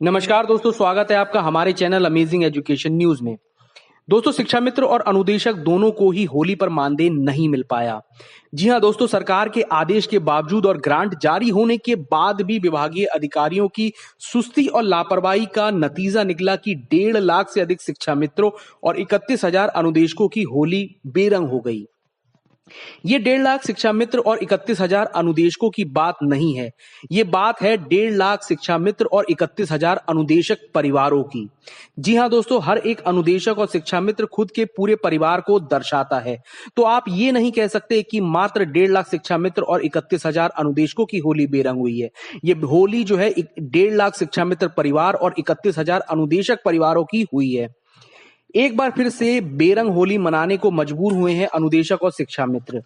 नमस्कार दोस्तों, स्वागत है आपका हमारे चैनल अमेजिंग एजुकेशन न्यूज में। दोस्तों, शिक्षा मित्र और अनुदेशक दोनों को ही होली पर मानदेय नहीं मिल पाया। जी हां दोस्तों, सरकार के आदेश के बावजूद और ग्रांट जारी होने के बाद भी विभागीय अधिकारियों की सुस्ती और लापरवाही का नतीजा निकला कि 1.5 लाख से अधिक शिक्षा मित्रों और 31,000 अनुदेशकों की होली बेरंग हो गई। ये 1.5 लाख शिक्षा मित्र और 31,000 अनुदेशकों की बात नहीं है, ये बात है 1.5 लाख शिक्षा मित्र और 31,000 अनुदेशक परिवारों की। जी हां दोस्तों, हर एक अनुदेशक और शिक्षा मित्र खुद के पूरे परिवार को दर्शाता है। तो आप ये नहीं कह सकते कि मात्र 1.5 लाख शिक्षा मित्र और 31,000 अनुदेशकों की होली बेरंग हुई है। ये होली जो है 1.5 लाख शिक्षा मित्र परिवार और 31,000 अनुदेशक परिवारों की हुई है। एक बार फिर से बेरंग होली मनाने को मजबूर हुए हैं अनुदेशक और शिक्षा मित्र।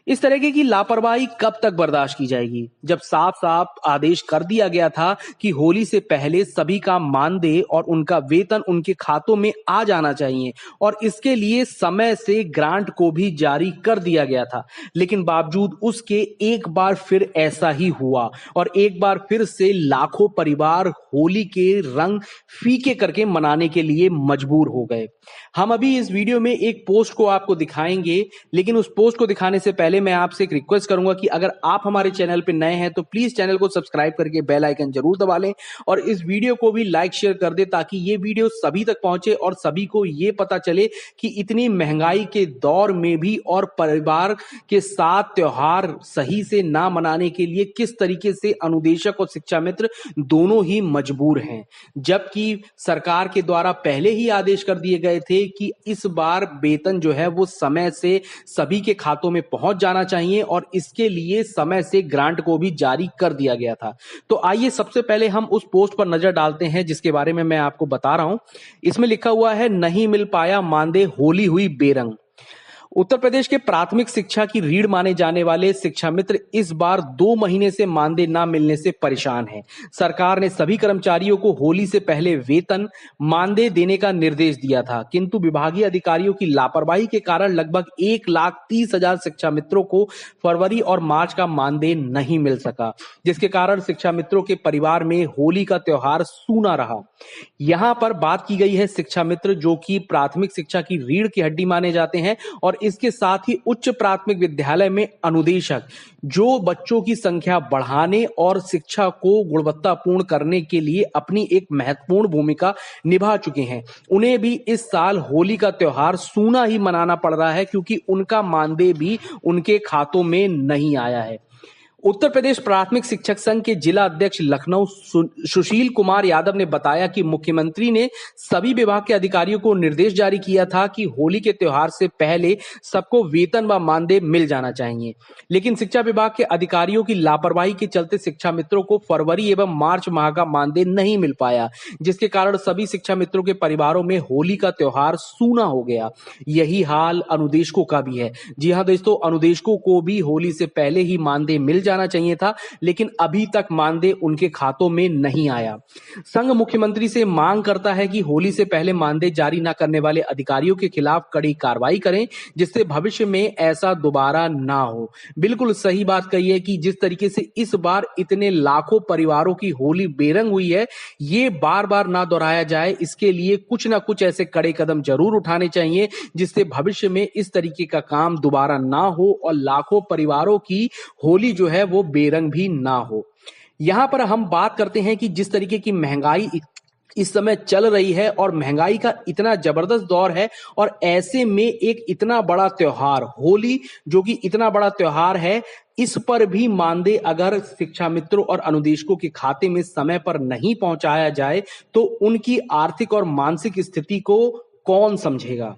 इस तरीके की लापरवाही कब तक बर्दाश्त की जाएगी, जब साफ साफ आदेश कर दिया गया था कि होली से पहले सभी का मानदेय और उनका वेतन उनके खातों में आ जाना चाहिए और इसके लिए समय से ग्रांट को भी जारी कर दिया गया था। लेकिन बावजूद उसके एक बार फिर ऐसा ही हुआ और एक बार फिर से लाखों परिवार होली के रंग फीके करके मनाने के लिए मजबूर हो गए। हम अभी इस वीडियो में एक पोस्ट को आपको दिखाएंगे, लेकिन उस पोस्ट को दिखाने से पहले मैं आपसे एक रिक्वेस्ट करूंगा कि अगर आप हमारे चैनल पे नए हैं तो प्लीज चैनल को सब्सक्राइब करके बेल आइकन जरूर दबा लें और इस वीडियो को भी लाइक शेयर कर दें ताकि ये वीडियो सभी तक पहुंचे और सभी को ये पता चले कि इतनी महंगाई के दौर में भी और परिवार के साथ त्योहार सही से ना मनाने के लिए किस तरीके से अनुदेशक और शिक्षा मित्र दोनों ही मजबूर हैं, जबकि सरकार के द्वारा पहले ही आदेश कर दिए गए थे कि इस बार वेतन जो है वो समय से सभी के खातों में पहुंच जाना चाहिए और इसके लिए समय से ग्रांट को भी जारी कर दिया गया था। तो आइए सबसे पहले हम उस पोस्ट पर नजर डालते हैं जिसके बारे में मैं आपको बता रहा हूं। इसमें लिखा हुआ है, नहीं मिल पाया मानदेय, होली हुई बेरंग। उत्तर प्रदेश के प्राथमिक शिक्षा की रीढ़ माने जाने वाले शिक्षा मित्र इस बार 2 महीने से मानदेय न मिलने से परेशान हैं। सरकार ने सभी कर्मचारियों को होली से पहले वेतन मानदेय देने का निर्देश दिया था, किंतु विभागीय अधिकारियों की लापरवाही के कारण लगभग 1,30,000 शिक्षा मित्रों को फरवरी और मार्च का मानदेय नहीं मिल सका, जिसके कारण शिक्षा मित्रों के परिवार में होली का त्योहार सूना रहा। यहां पर बात की गई है शिक्षा मित्र जो कि प्राथमिक शिक्षा की रीढ़ की हड्डी माने जाते हैं और इसके साथ ही उच्च प्राथमिक विद्यालय में अनुदेशक जो बच्चों की संख्या बढ़ाने और शिक्षा को गुणवत्तापूर्ण करने के लिए अपनी एक महत्वपूर्ण भूमिका निभा चुके हैं, उन्हें भी इस साल होली का त्योहार सूना ही मनाना पड़ रहा है क्योंकि उनका मानदेय भी उनके खातों में नहीं आया है। उत्तर प्रदेश प्राथमिक शिक्षक संघ के जिला अध्यक्ष लखनऊ सुशील कुमार यादव ने बताया कि मुख्यमंत्री ने सभी विभाग के अधिकारियों को निर्देश जारी किया था कि होली के त्योहार से पहले सबको वेतन व मानदेय मिल जाना चाहिए, लेकिन शिक्षा विभाग के अधिकारियों की लापरवाही के चलते शिक्षा मित्रों को फरवरी एवं मार्च माह का मानदेय नहीं मिल पाया, जिसके कारण सभी शिक्षा मित्रों के परिवारों में होली का त्योहार सूना हो गया। यही हाल अनुदेशकों का भी है। जी हाँ दोस्तों, अनुदेशकों को भी होली से पहले ही मानदेय मिल जाना चाहिए था, लेकिन अभी तक मानदेय उनके खातों में नहीं आया। संघ मुख्यमंत्री से मांग करता है कि होली से पहले मानदेय जारी न करने वाले अधिकारियों के खिलाफ कड़ी कार्रवाई करें, जिससे भविष्य में ऐसा दोबारा ना हो। बिल्कुल सही बात कही है कि जिस तरीके से इस बार इतने लाखों परिवारों की होली बेरंग हुई है, ये बार बार ना दोहराया जाए, इसके लिए कुछ ना कुछ ऐसे कड़े कदम जरूर उठाने चाहिए जिससे भविष्य में इस तरीके का काम दोबारा ना हो और लाखों परिवारों की होली जो है वो बेरंग भी ना हो। यहां पर हम बात करते हैं कि जिस तरीके की महंगाई इस समय चल रही है और महंगाई का इतना जबरदस्त दौर है और ऐसे में एक इतना बड़ा त्योहार होली जो कि इतना बड़ा त्योहार है, इस पर भी मानदेय अगर शिक्षा मित्रों और अनुदेशकों के खाते में समय पर नहीं पहुंचाया जाए तो उनकी आर्थिक और मानसिक स्थिति को कौन समझेगा।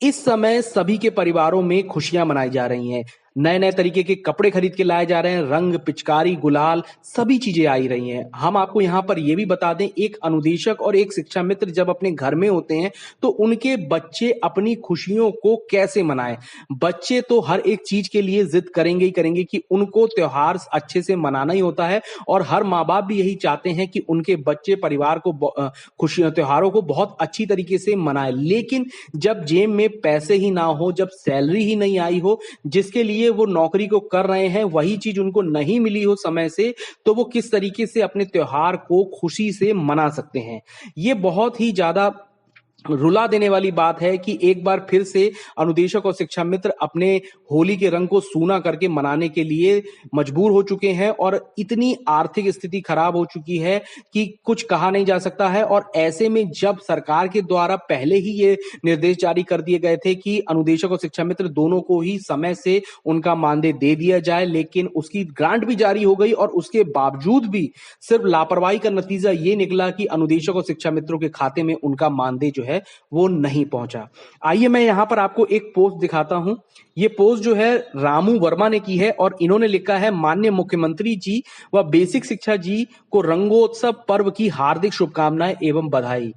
इस समय सभी के परिवारों में खुशियां मनाई जा रही हैं, नए नए तरीके के कपड़े खरीद के लाए जा रहे हैं, रंग, पिचकारी, गुलाल, सभी चीजें आई रही हैं। हम आपको यहाँ पर यह भी बता दें, एक अनुदेशक और एक शिक्षा मित्र जब अपने घर में होते हैं तो उनके बच्चे अपनी खुशियों को कैसे मनाएं। बच्चे तो हर एक चीज के लिए जिद करेंगे ही करेंगे कि उनको त्योहार अच्छे से मनाना ही होता है और हर माँ बाप भी यही चाहते हैं कि उनके बच्चे परिवार को खुशियों त्योहारों को बहुत अच्छी तरीके से मनाए। लेकिन जब जेब में पैसे ही ना हो, जब सैलरी ही नहीं आई हो जिसके लिए लिए वो नौकरी को कर रहे हैं वही चीज उनको नहीं मिली हो समय से, तो वो किस तरीके से अपने त्योहार को खुशी से मना सकते हैं। ये बहुत ही ज्यादा रुला देने वाली बात है कि एक बार फिर से अनुदेशक और शिक्षा मित्र अपने होली के रंग को सूना करके मनाने के लिए मजबूर हो चुके हैं और इतनी आर्थिक स्थिति खराब हो चुकी है कि कुछ कहा नहीं जा सकता है। और ऐसे में जब सरकार के द्वारा पहले ही ये निर्देश जारी कर दिए गए थे कि अनुदेशक और शिक्षा मित्र दोनों को ही समय से उनका मानदेय दे दिया जाए, लेकिन उसकी ग्रांट भी जारी हो गई और उसके बावजूद भी सिर्फ लापरवाही का नतीजा ये निकला कि अनुदेशक और शिक्षा मित्रों के खाते में उनका मानदेय जो है वो नहीं पहुंचा। आइए मैं यहां पर आपको एक पोस्ट दिखाता हूं। ये पोस्ट जो है रामू वर्मा ने की है और इन्होंने लिखा है, माननीय मुख्यमंत्री जी व बेसिक शिक्षा जी को रंगोत्सव पर्व की हार्दिक शुभकामनाएं एवं बधाई।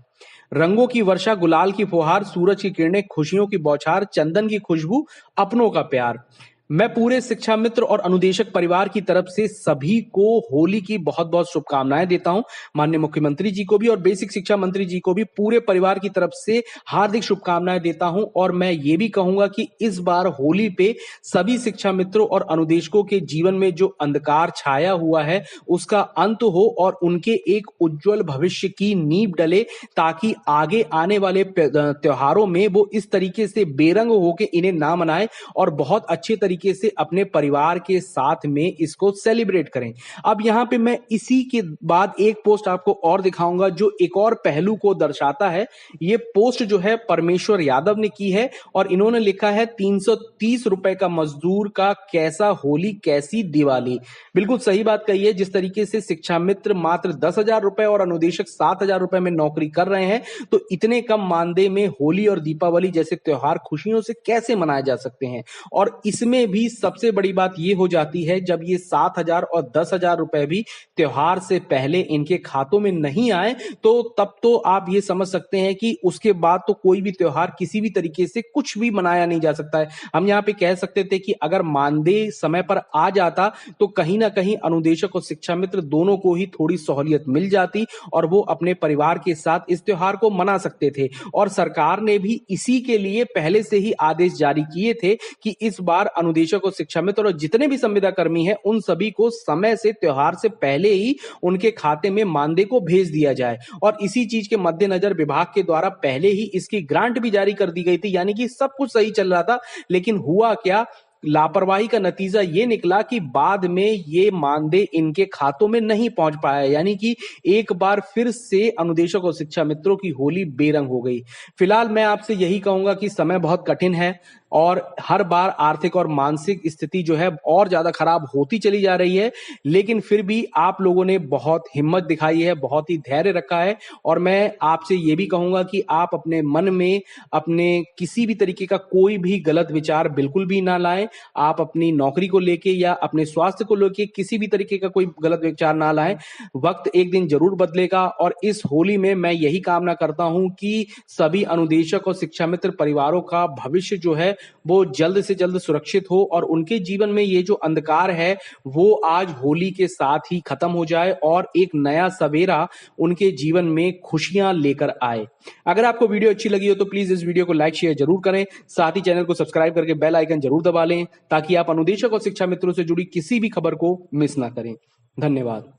रंगों की वर्षा, गुलाल की फुहार, सूरज की किरणें, खुशियों की बौछार, चंदन की खुशबू, अपनों का प्यार। मैं पूरे शिक्षा मित्र और अनुदेशक परिवार की तरफ से सभी को होली की बहुत बहुत शुभकामनाएं देता हूं। माननीय मुख्यमंत्री जी को भी और बेसिक शिक्षा मंत्री जी को भी पूरे परिवार की तरफ से हार्दिक शुभकामनाएं देता हूं। और मैं ये भी कहूंगा कि इस बार होली पे सभी शिक्षा मित्रों और अनुदेशकों के जीवन में जो अंधकार छाया हुआ है उसका अंत हो और उनके एक उज्जवल भविष्य की नींव डले, ताकि आगे आने वाले त्योहारों में वो इस तरीके से बेरंग होकर इन्हें ना मनाएं और बहुत अच्छे तरीके से अपने परिवार के साथ में इसको सेलिब्रेट करें। अब यहां पे मैं इसी के बाद एक पोस्ट आपको और दिखाऊंगा जो एक और पहलू को दर्शाता है। ये पोस्ट जो है परमेश्वर यादव ने की है और इन्होंने लिखा है, 330 रुपए का मजदूर का कैसा होली कैसी दिवाली। बिल्कुल सही बात कही है। जिस तरीके से शिक्षा मित्र मात्र 10,000 रुपए और अनुदेशक 7,000 रुपए में नौकरी कर रहे हैं, तो इतने कम मानदेय में होली और दीपावली जैसे त्योहार खुशियों से कैसे मनाए जा सकते हैं। और इसमें भी सबसे बड़ी बात यह हो जाती है जब ये 7,000 और 10,000 रुपए भी त्योहार से पहले इनके खातों में नहीं आए, तो तब तो आप ये समझ सकते हैं कि उसके बाद तो कोई भी त्योहार किसी भी तरीके से कुछ भी मनाया नहीं जा सकता है। हम यहां पे कह सकते थे कि अगर मानदेय समय पर आ जाता तो कहीं ना कहीं अनुदेशक और शिक्षा मित्र दोनों को ही थोड़ी सहूलियत मिल जाती और वो अपने परिवार के साथ इस त्योहार को मना सकते थे। और सरकार ने भी इसी के लिए पहले से ही आदेश जारी किए थे कि इस बार अनुदेशक और शिक्षा मित्र और जितने भी संविदा कर्मी हैं उन सभी को समय से त्योहार से पहले ही उनके खाते में मानदेय को भेज दिया जाए। और इसी चीज के मद्देनजर विभाग के द्वारा पहले ही इसकी ग्रांट भी जारी कर दी गई थी, यानी कि सब कुछ सही चल रहा था। लेकिन हुआ क्या, लापरवाही का नतीजा ये निकला कि बाद में ये मानदेय इनके खातों में नहीं पहुंच पाया, यानी कि एक बार फिर से अनुदेशक और शिक्षा मित्रों की होली बेरंग हो गई। फिलहाल मैं आपसे यही कहूंगा कि समय बहुत कठिन है और हर बार आर्थिक और मानसिक स्थिति जो है और ज्यादा खराब होती चली जा रही है, लेकिन फिर भी आप लोगों ने बहुत हिम्मत दिखाई है, बहुत ही धैर्य रखा है। और मैं आपसे ये भी कहूंगा कि आप अपने मन में अपने किसी भी तरीके का कोई भी गलत विचार बिल्कुल भी ना लाएं। आप अपनी नौकरी को लेके या अपने स्वास्थ्य को लेके किसी भी तरीके का कोई गलत विचार ना लाएं। वक्त एक दिन जरूर बदलेगा और इस होली में मैं यही कामना करता हूं कि सभी अनुदेशक और शिक्षा मित्र परिवारों का भविष्य जो है वो जल्द से जल्द सुरक्षित हो और उनके जीवन में ये जो अंधकार है वो आज होली के साथ ही खत्म हो जाए और एक नया सवेरा उनके जीवन में खुशियां लेकर आए। अगर आपको वीडियो अच्छी लगी हो तो प्लीज इस वीडियो को लाइक शेयर जरूर करें, साथ ही चैनल को सब्सक्राइब करके बेल आइकन जरूर दबा लें ताकि आप अनुदेशक और शिक्षा मित्रों से जुड़ी किसी भी खबर को मिस ना करें। धन्यवाद।